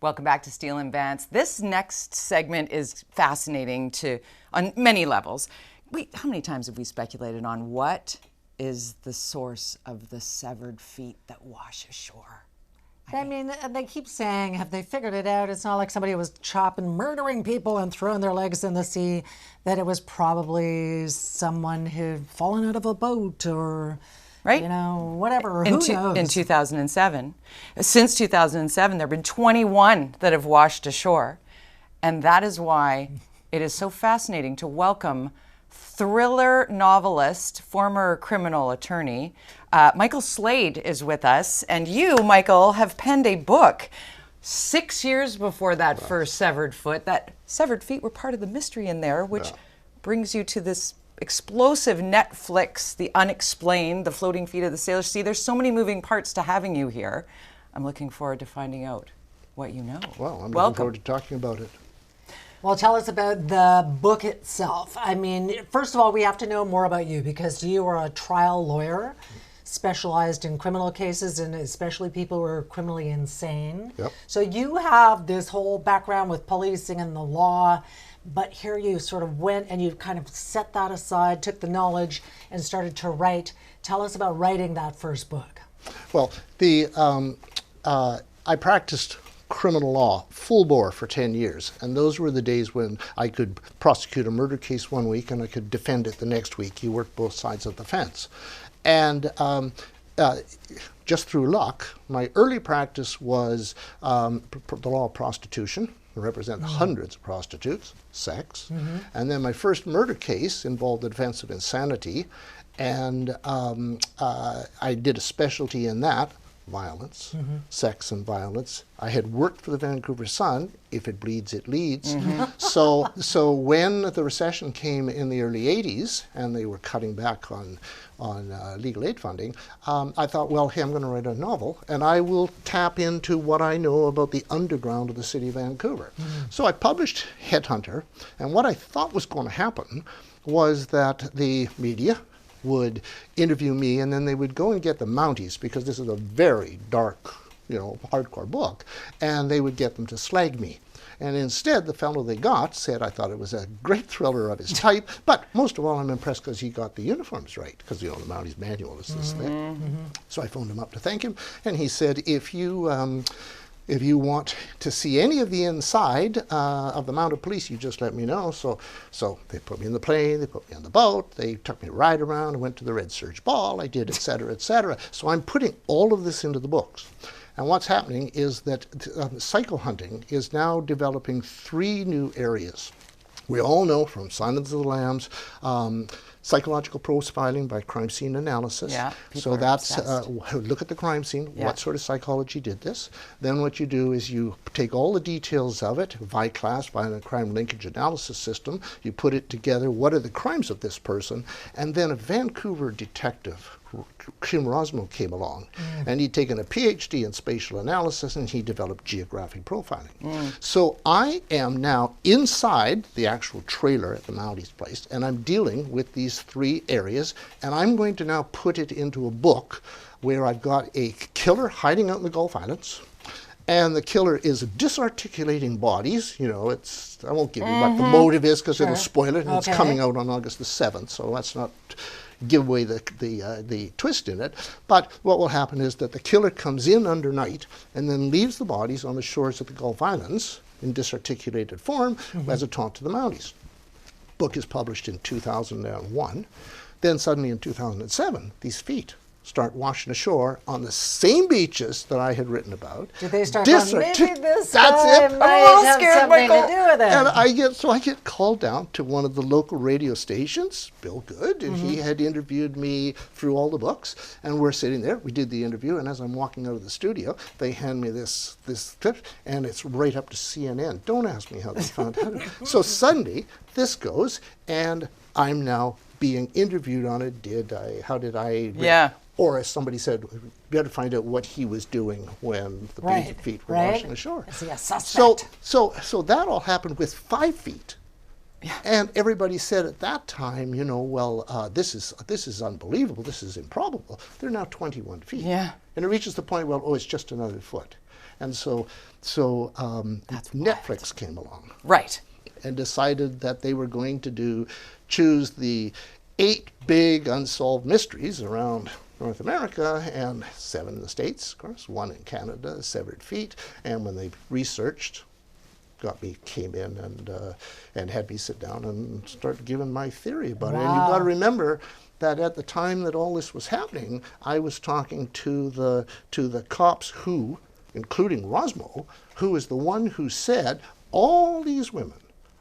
Welcome back to Steel and Vance. This next segment is fascinating on many levels. How many times have we speculated on what is the source of the severed feet that wash ashore? I mean, they keep saying, have they figured it out? It's not like somebody was murdering people and throwing their legs in the sea, that it was probably someone who'd fallen out of a boat or, right? Whatever. Who knows? In 2007. Since 2007, there have been 21 that have washed ashore. And that is why it is so fascinating to welcome thriller novelist, former criminal attorney, Michael Slade is with us. And you, Michael, have penned a book 6 years before that first severed foot. That severed feet were part of the mystery in there, which brings you to this explosive Netflix, The Unexplained, The Floating Feet of the Salish Sea. There's so many moving parts to having you here. I'm looking forward to finding out what you know. Well, I'm looking forward to talking about it. Well, tell us about the book itself. I mean, first of all, we have to know more about you because you are a trial lawyer specialized in criminal cases and especially people who are criminally insane. Yep. So you have this whole background with policing and the law, but here you sort of went and you kind of set that aside, took the knowledge and started to write. Tell us about writing that first book. Well, I practiced criminal law full bore for 10 years, and those were the days when I could prosecute a murder case one week and I could defend it the next week. You worked both sides of the fence. And just through luck, my early practice was the law of prostitution. I represent hundreds of prostitutes, sex. And then my first murder case involved the defense of insanity, and I did a specialty in that. Violence, sex and violence. I had worked for the Vancouver Sun. If it bleeds, it leads. So when the recession came in the early 80s and they were cutting back on legal aid funding, I thought, well, hey, I'm going to write a novel and I will tap into what I know about the underground of the city of Vancouver. So I published Headhunter, and what I thought was going to happen was that the media would interview me, and then they would go and get the Mounties, because this is a very dark, hardcore book, and they would get them to slag me. And instead, the fellow they got said, I thought it was a great thriller of his type, but most of all, I'm impressed because he got the uniforms right, because, the Mounties manual is this thick. So I phoned him up to thank him, and he said, if you want to see any of the inside of the mounted police, you just let me know. So they put me in the plane, they put me on the boat, they took me right around, I went to the Red Surge Ball, I did, et cetera, et cetera. So I'm putting all of this into the books. And what's happening is that psycho hunting is now developing 3 new areas. We all know from Silence of the Lambs, psychological profiling by crime scene analysis. Yeah, so that's look at the crime scene, what sort of psychology did this. Then what you do is you take all the details of it, VICLAS, violent crime linkage analysis system, you put it together, what are the crimes of this person, and then a Vancouver detective, Kim Rosmo, came along, and he'd taken a PhD in spatial analysis and he developed geographic profiling. So I am now inside the actual trailer at the Mounties place, and I'm dealing with these 3 areas, and I'm going to now put it into a book where I've got a killer hiding out in the Gulf Islands, and the killer is disarticulating bodies. I won't give you what the motive is because it'll spoil it, and it's coming out on August the 7th, so let's not give away the twist in it. But what will happen is that the killer comes in under night and then leaves the bodies on the shores of the Gulf Islands in disarticulated form as a taunt to the Mounties. Book is published in 2001. Then suddenly in 2007, these feet start washing ashore on the same beaches that I had written about. Did they start going, maybe this That's guy it. might have something to do with it? And I get called down to one of the local radio stations, Bill Good, and he had interviewed me through all the books, and we're sitting there, we did the interview, and as I'm walking out of the studio, they hand me this clip, and it's right up to CNN. Don't ask me how they found out. So suddenly, this goes, and I'm now being interviewed on it. How did I? Yeah. Or as somebody said, we had to find out what he was doing when the feet were washing ashore. Is he a suspect? So that all happened with 5 feet. And everybody said at that time, you know, well, this is unbelievable. This is improbable. They're now 21 feet. Yeah. And it reaches the point, well, oh, it's just another foot. And so Netflix came along. Right. And decided that they were going to choose the 8 big unsolved mysteries around North America, and 7 in the States, of course, 1 in Canada, severed feet. And when they researched, came in and had me sit down and start giving my theory about it. And you've got to remember that at the time that all this was happening, I was talking to the cops who, including Rosmo, who is the one who said all these women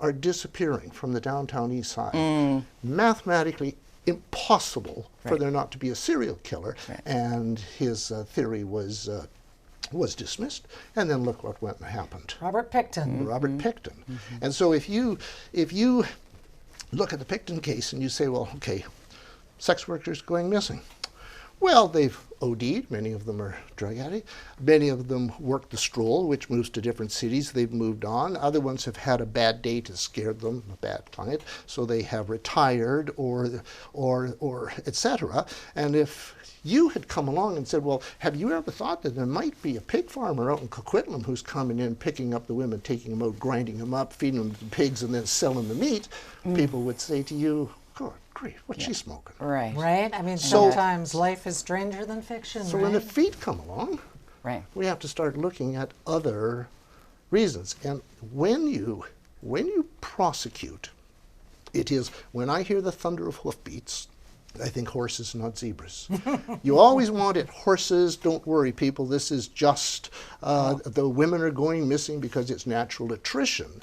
are disappearing from the downtown east side. Mathematically impossible for there not to be a serial killer. And his theory was dismissed. And then look what went and happened. Robert Pickton. Robert Pickton. And so if you look at the Pickton case and you say, well, okay, sex workers going missing. Well, they've OD'd. Many of them are drug addicts. Many of them work the stroll, which moves to different cities. They've moved on. Other ones have had a bad date that scared them, a bad client, so they have retired or etc. And if you had come along and said, well, have you ever thought that there might be a pig farmer out in Coquitlam who's coming in, picking up the women, taking them out, grinding them up, feeding them to the pigs, and then selling the meat? People would say to you, God grief, what's she smoking? Right. Right? I mean, sometimes life is stranger than fiction, So when the feet come along, we have to start looking at other reasons. And when you prosecute, it is, when I hear the thunder of hoofbeats, I think horses, not zebras. You always wanted horses. Don't worry, people. This is just the women are going missing because it's natural attrition.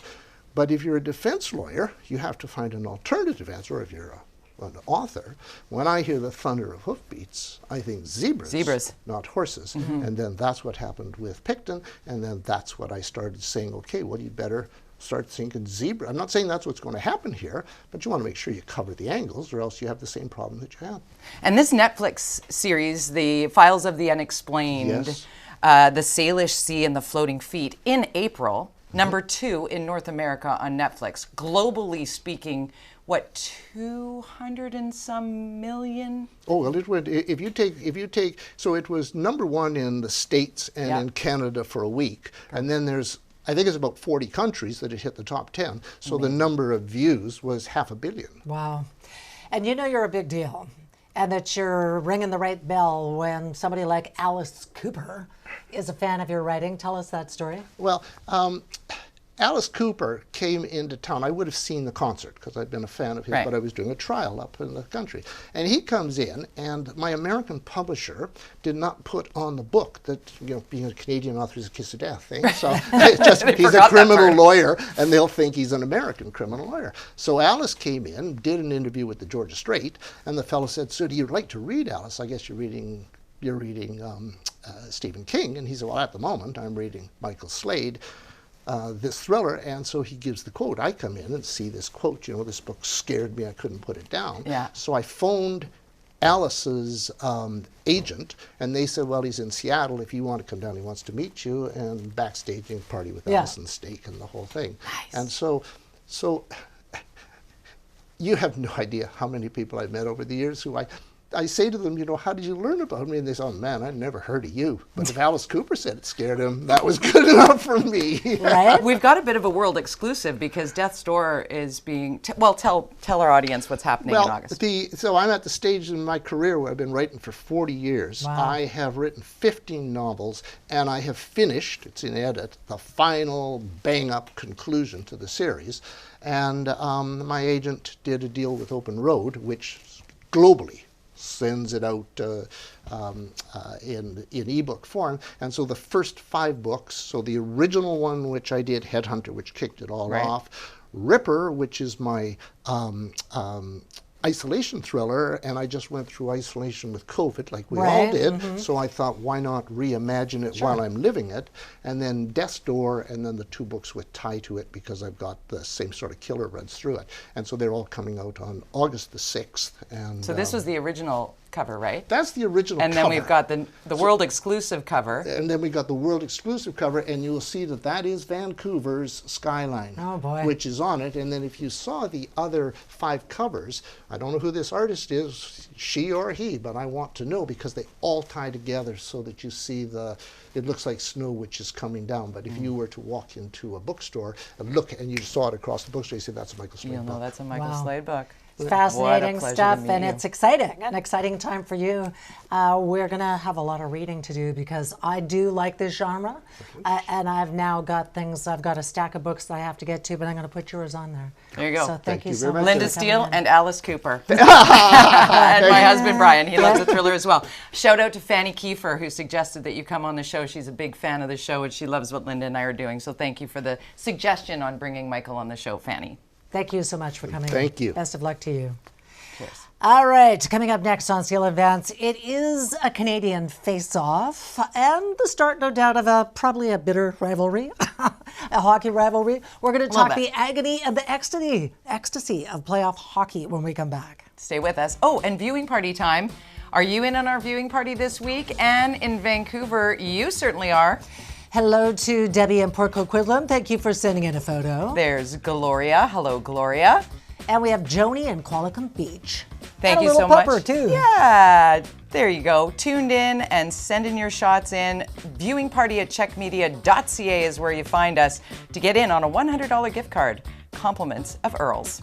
But if you're a defense lawyer, you have to find an alternative answer. Or if you're an author, when I hear the thunder of hoofbeats, I think zebras, not horses. And then that's what happened with Pickton. And then that's what I started saying, okay, well, you better start thinking zebra. I'm not saying that's what's going to happen here, but you want to make sure you cover the angles, or else you have the same problem that you have. And this Netflix series, The Files of the Unexplained, Yes. The Salish Sea and the Floating Feet, in April, number 2 in North America on Netflix. Globally speaking, what, 200 and some million? Oh, well, it would, if you take, so it was number 1 in the States and in Canada for a week, and then there's, I think it's about 40 countries that it hit the top 10. So the number of views was 500 million. Wow. And you know you're a big deal, and that you're ringing the right bell when somebody like Alice Cooper is a fan of your writing. Tell us that story. Well, Alice Cooper came into town. I would have seen the concert because I'd been a fan of his, but I was doing a trial up in the country. And he comes in, and my American publisher did not put on the book that, you know, being a Canadian author is a kiss of death thing. So it's just, he's a criminal lawyer, and they'll think he's an American criminal lawyer. So Alice came in, did an interview with the Georgia Straight, and the fellow said, so do you like to read, Alice? I guess you're reading Stephen King. And he said, well, at the moment, I'm reading Michael Slade. This thriller, and so he gives the quote. I come in and see this quote, you know, this book scared me, I couldn't put it down. So I phoned Alice's agent, and they said, well, he's in Seattle, if you want to come down, he wants to meet you, and backstaging party with Alice and steak and the whole thing. And so you have no idea how many people I've met over the years who I say to them, you know, how did you learn about me? And they say, oh, man, I'd never heard of you. But if Alice Cooper said it scared him, that was good enough for me. Right? We've got a bit of a world exclusive because Death's Door is being, well, tell our audience what's happening in August. So I'm at the stage in my career where I've been writing for 40 years. Wow. I have written 15 novels, and I have finished, it's in edit, the final bang-up conclusion to the series. And my agent did a deal with Open Road, which globally sends it out in ebook form. And so the first 5 books, so the original one, which I did, Headhunter, which kicked it all off, Ripper, which is my isolation thriller, and I just went through isolation with COVID like we all did, so I thought, why not reimagine it while I'm living it? And then Death's Door, and then the 2 books with tie to it, because I've got the same sort of killer runs through it. And so they're all coming out on August the 6th. And so this was the original cover, right? That's the original And cover. then we've got the world exclusive cover. And then we got the world exclusive cover, and you'll see that that is Vancouver's skyline, Oh, boy. which is on it. And then if you saw the other 5 covers, I don't know who this artist is, she or he, but I want to know because they all tie together so that you see it looks like snow which is coming down. But if you were to walk into a bookstore and look and you saw it across the bookstore, you say that's a Michael Slade You'll know book. that's a Michael Wow. Slade book. It's fascinating What a pleasure stuff, to meet and you. it's exciting, an exciting time for you. We're going to have a lot of reading to do because I do like this genre, and I've now got I've got a stack of books that I have to get to, but I'm going to put yours on there. There you go. So thank Thank you you so very much. much. Linda for coming Steele in. and Alice Cooper. And my husband Brian, he loves the thriller as well. Shout out to Fanny Kiefer, who suggested that you come on the show. She's a big fan of the show and she loves what Linda and I are doing. So thank you for the suggestion on bringing Michael on the show, Fanny. Thank you so much for coming in. Thank you. Best of luck to you. Cheers. All right, coming up next on Seal Advance, it is a Canadian face-off and the start, no doubt, of probably a bitter rivalry, a hockey rivalry. We're going to talk the agony and the ecstasy of playoff hockey when we come back. Stay with us. Oh, and viewing party time. Are you in on our viewing party this week? And in Vancouver, you certainly are. Hello to Debbie in Port Coquitlam. Thank you for sending in a photo. There's Gloria. Hello, Gloria. And we have Joni in Qualicum Beach. Thank and you a so little much. pupper, too. Yeah, there you go. Tuned in and sending your shots in. Viewing party at CHEKmedia.ca is where you find us to get in on a $100 gift card. Compliments of Earls.